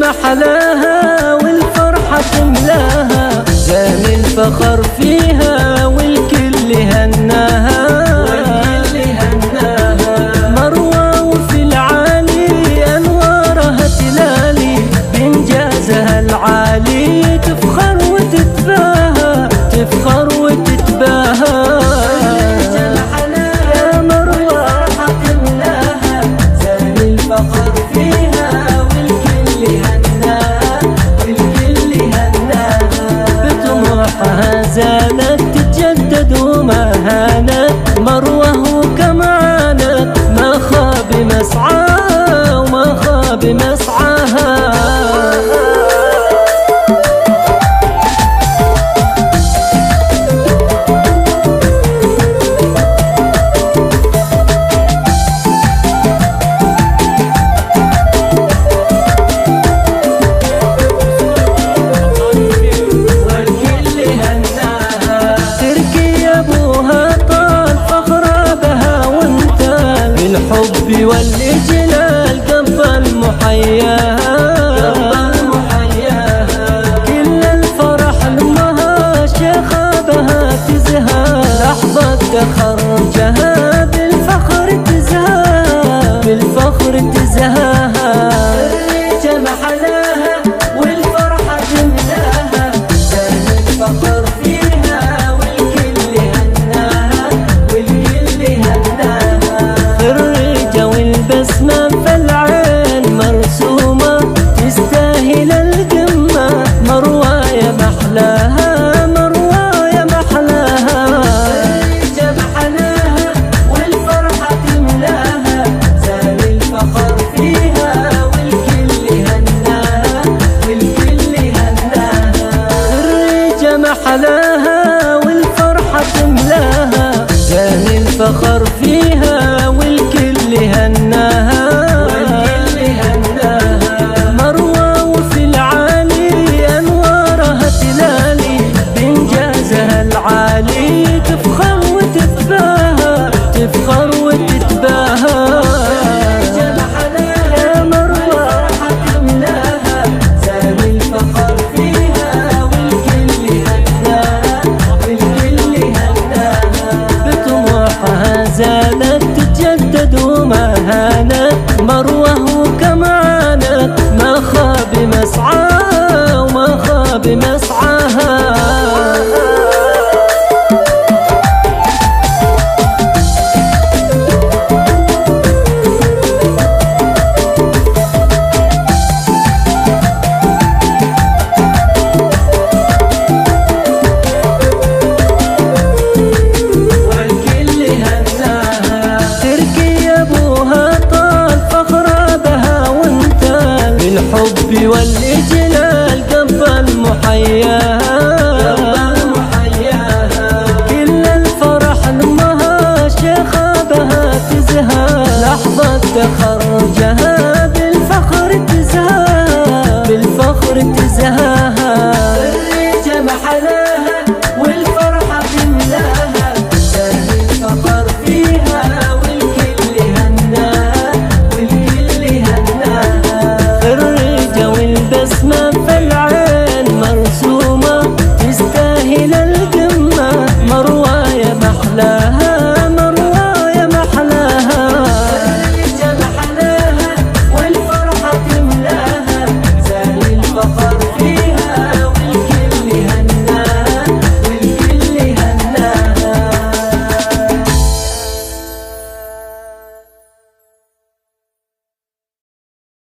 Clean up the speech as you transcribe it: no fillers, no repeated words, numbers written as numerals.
محلاها والفرحة تملاها، زان الفخر فيها والكل هناها. مروة وفي العالي أنوارها تلالي، بإنجازها العالي تفخر وتتباهى، تفخر وتتباهى. يا مروة تملاها، زان الفخر فيها والكل هناها، والكل هناها. بطموحها زانت تتجدد وما هانت، مروة وكمانت ما خاب مسعاها وما خاب مسعاها. الحب والإجلال قبل محياها، كل الفرح لمها شخابها تزهى، لحظة تخرجها بالفخر تزهى، بالفخر تزهاها. الريجة محلاها والفرحة تملاها، زان الفخر فيها والكل هناها، والكل هناها. والبسمة في العين مرسومة تستاهل القمة، مروة يا محلاها، مروة يا محلاها. الريجة محلاها والفرحة تملاها، زان الفخر فيها والكل هناها، والكل هناها. الريجة محلاها والفرحة تملاها، زان الفخر فيها والكل هناها، والكل هناها. مروة وفي العالي أنوارها تلالي، بإنجازها العالي تفخر وتتباهى، تفخر وتتباهى. يا مروة تملاها، زان الفخر فيها والكل هناها، والكل هناها. بطموحها زانت تتجدد وما هانت، مروة وكمانت ما خاب مسعاها وما خاب مسعاها. الحب